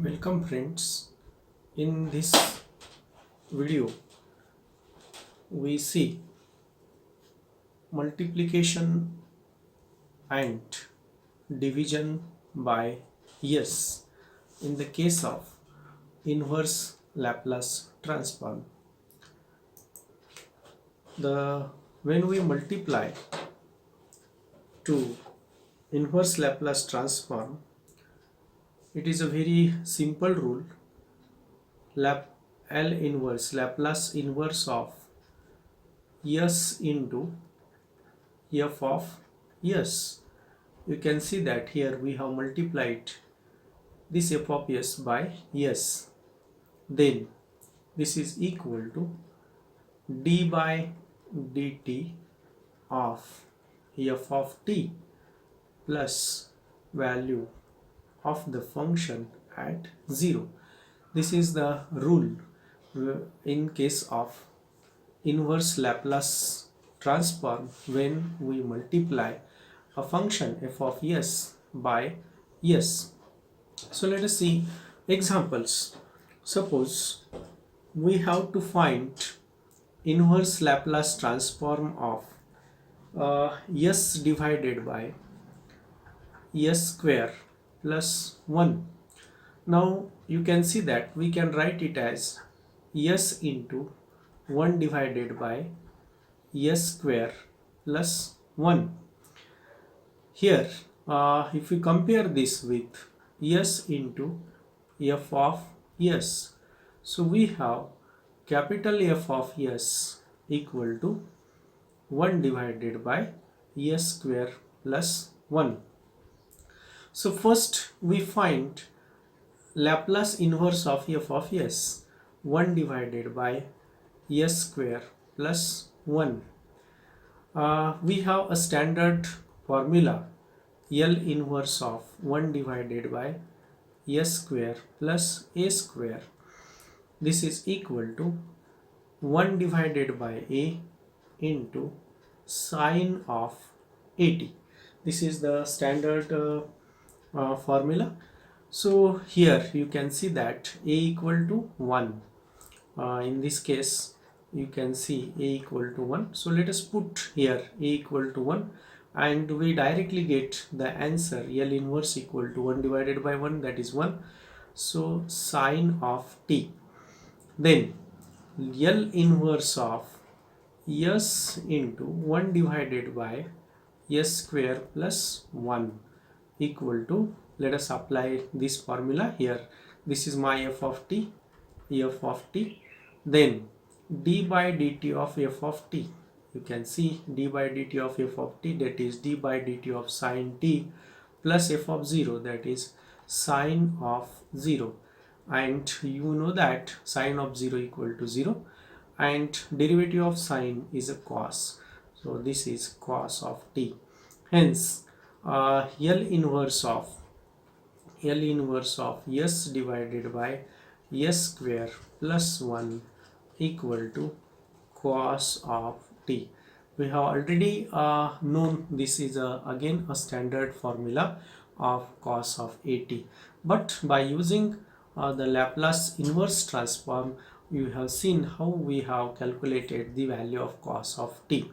Welcome friends. In this video we see multiplication and division by yes in the case of inverse Laplace transform. The when we multiply to inverse Laplace transform, it is a very simple rule. L inverse Laplace inverse of s into f of s. You can see that here we have multiplied this f of s by s. Then this is equal to d by dt of f of t plus value of the function at 0. This is the rule in case of inverse Laplace transform when we multiply a function f of s by s. So let us see examples. Suppose we have to find inverse Laplace transform of s divided by s square plus 1. Now you can see that we can write it as s into 1 divided by s square plus 1. Here if we compare this with s into f of s, so we have capital F of s equal to 1 divided by s square plus 1. So first we find Laplace inverse of f of s, 1 divided by s square plus 1. We have a standard formula L inverse of 1 divided by s square plus a square. This is equal to 1 divided by a into sine of 80. This is the standard formula. So here you can see that a equal to 1. In this case you can see a equal to 1. So let us put here a equal to 1 and we directly get the answer L inverse equal to 1 divided by 1, that is 1. So sine of t. Then L inverse of s into 1 divided by s square plus 1 equal to, let us apply this formula here. This is my f of t, then d by dt of f of t. You can see d by dt of f of t, that is d by dt of sine t plus f of 0, that is sine of 0. And you know that sine of 0 equal to 0 and derivative of sine is a cos. So this is cos of t. Hence L inverse of s divided by s square plus 1 equal to cos of t. We have already known this is again a standard formula of cos of 80, but by using the Laplace inverse transform you have seen how we have calculated the value of cos of t.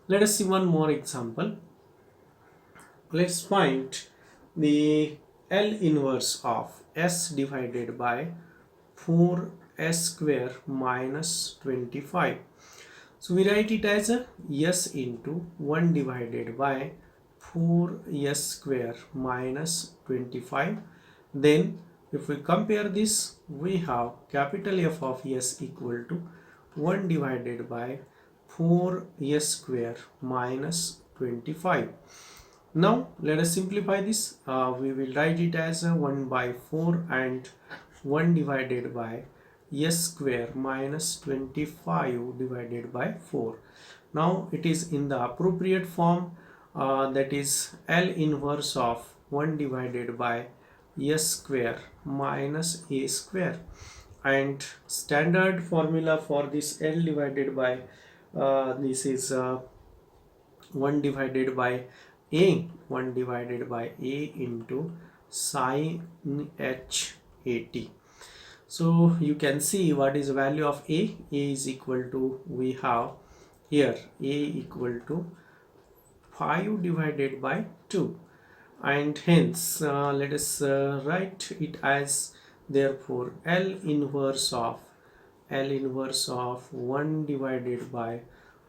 Let us see one more example. Let's find the L inverse of s divided by 4s square minus 25. So we write it as a s into 1 divided by 4s square minus 25. Then if we compare this, we have capital F of s equal to 1 divided by 4s square minus 25. Now let us simplify this. We will write it as 1 by 4 and 1 divided by s square minus 25 divided by 4. Now it is in the appropriate form, that is L inverse of 1 divided by s square minus a square, and standard formula for this L divided by this is 1 divided by a into sine h at. So you can see what is the value of a. A is equal to, we have here a equal to 5 divided by 2, and hence let us write it as, therefore L inverse of 1 divided by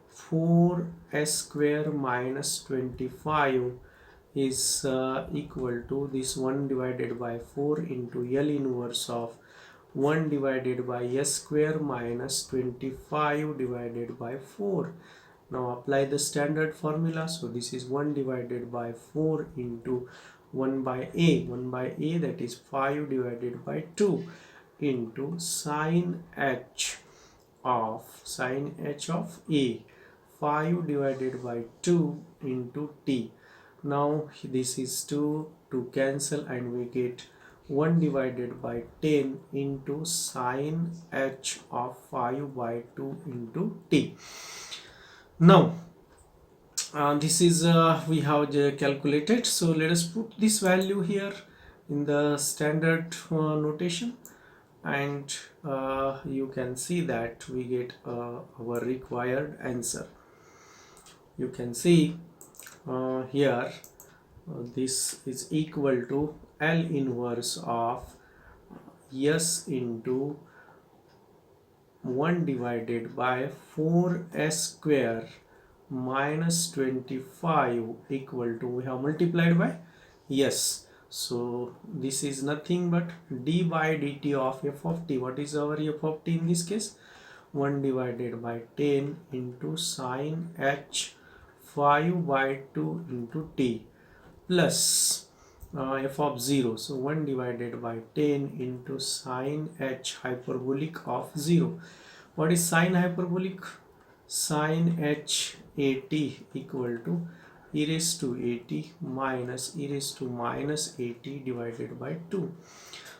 4 s square minus 25 is equal to this 1 divided by 4 into L inverse of 1 divided by s square minus 25 divided by 4. Now apply the standard formula. So this is 1 divided by 4 into 1 by a, that is 5 divided by 2 into sine h of a, 5 divided by 2 into t. Now this is 2 to cancel, and we get 1 divided by 10 into sine h of 5 by 2 into t. Now this is we have calculated. So let us put this value here in the standard notation, and you can see that we get our required answer. You can see here this is equal to L inverse of s into 1 divided by 4s square minus 25 equal to, we have multiplied by s. So this is nothing but d by dt of f of t. What is our f of t in this case? 1 divided by 10 into sine h 5 by 2 into t plus f of 0. So 1 divided by 10 into sine h hyperbolic of 0. What is sine hyperbolic? Sine h at equal to e raised to at minus e raised to minus at divided by 2.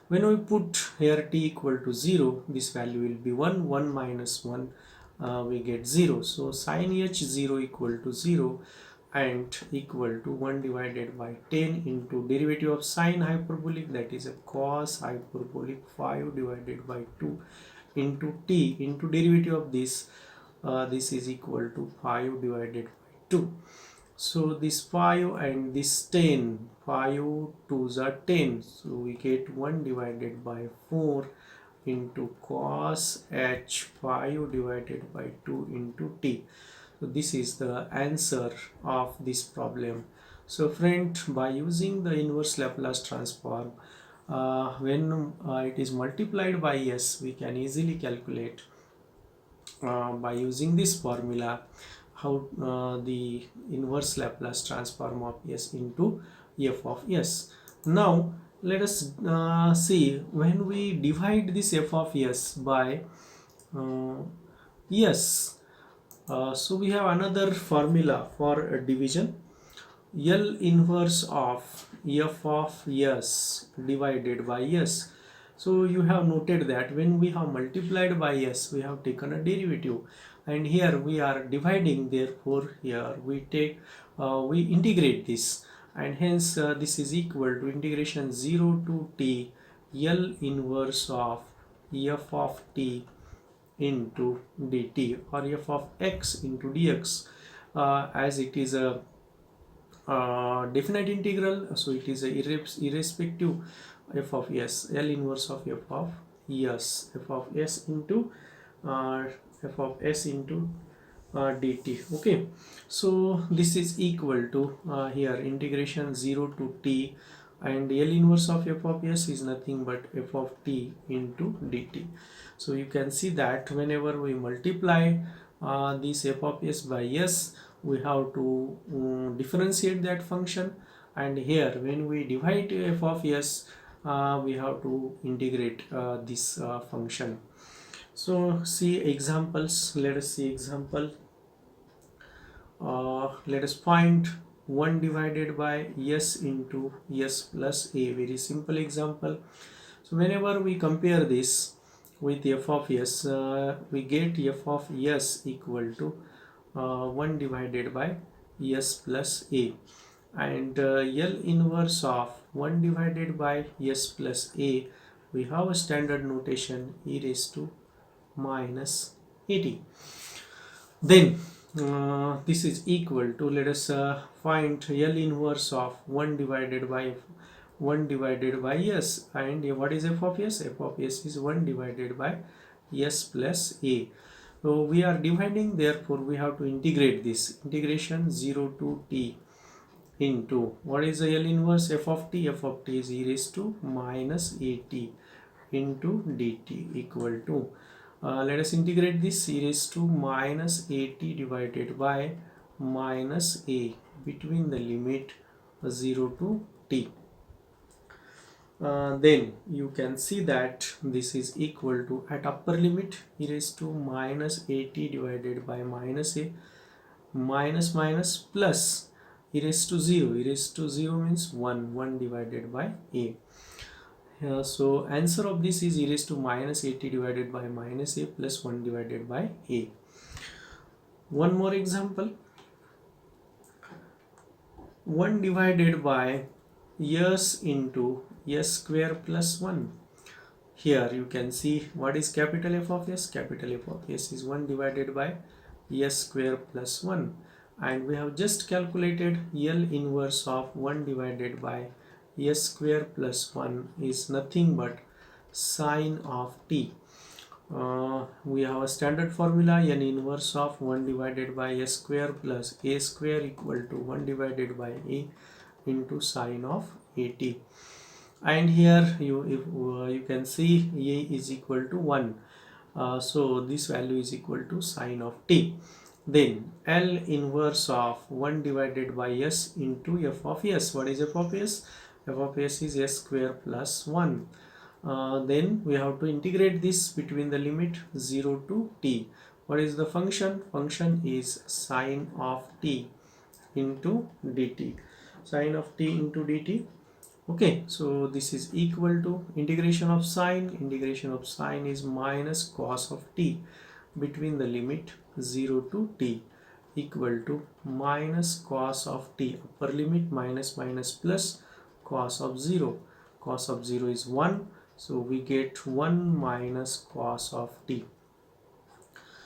When we put here t equal to 0, this value will be 1. 1 minus 1, we get 0. So sine h 0 equal to 0 and equal to 1 divided by 10 into derivative of sine hyperbolic, that is a cos hyperbolic 5 divided by 2 into t into derivative of this. This is equal to 5 divided by 2. So this 5 and this 10, 5 2s are 10. So we get 1 divided by 4 into cos h 5 divided by 2 into t. So this is the answer of this problem. So friend, by using the inverse Laplace transform, when it is multiplied by s, we can easily calculate by using this formula how the inverse Laplace transform of s into f of s. Now let us see, when we divide this f of s by s, so we have another formula for division. L inverse of f of s divided by s. So you have noted that when we have multiplied by s, we have taken a derivative, and here we are dividing, therefore here we take we integrate this, and hence this is equal to integration 0 to t L inverse of f of t into dt, or f of x into dx, as it is a definite integral, so it is a irrespective f of s, L inverse of f of s, f of s into dt. Okay, so this is equal to here integration 0 to t, and L inverse of f of s is nothing but f of t into dt. So you can see that whenever we multiply this f of s by s, we have to differentiate that function, and here when we divide f of s, we have to integrate this function. So see examples. Let us see example. Let us find 1 divided by s into s plus a. Very simple example. So whenever we compare this with f of s, we get f of s equal to 1 divided by s plus a, and L inverse of 1 divided by s plus a, we have a standard notation e raised to minus at. Then this is equal to, let us find L inverse of 1 divided by s, and what is f of s? F of s is 1 divided by s plus a. So we are dividing, therefore we have to integrate this. Integration 0 to t into, what is the L inverse? F of t? F of t is e raised to minus at into dt equal to, let us integrate this, e raised to minus at divided by minus a between the limit 0 to t. Then you can see that this is equal to, at upper limit, e raised to minus at divided by minus a, minus minus plus e raised to 0. E raised to 0 means 1 divided by a. So answer of this is e raised to minus at divided by minus a plus 1 divided by a. One more example, 1 divided by s into s square plus 1. Here you can see what is capital F of s. Capital F of s is 1 divided by s square plus 1, and we have just calculated L inverse of 1 divided by s square plus 1 is nothing but sine of t. We have a standard formula, n inverse of 1 divided by s square plus a square equal to 1 divided by a into sine of at. And here you can see a is equal to 1. So this value is equal to sine of t. Then L inverse of 1 divided by s into f of s. What is f of s? F of s is s square plus 1. Then we have to integrate this between the limit 0 to t. What is the function? Function is sine of t into dt. Sine of t into dt. Okay, so this is equal to integration of sine. Integration of sine is minus cos of t between the limit 0 to t equal to minus cos of t, upper limit minus minus plus cos of 0. Cos of 0 is 1, so we get 1 minus cos of t.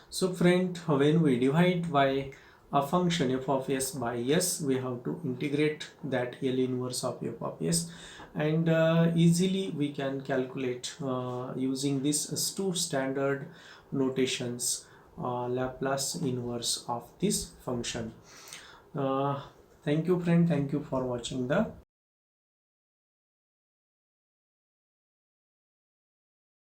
So friend, when we divide by a function f of s by s, we have to integrate that L inverse of f of s, and easily we can calculate using these two standard notations Laplace inverse of this function. Thank you friend, thank you for watching the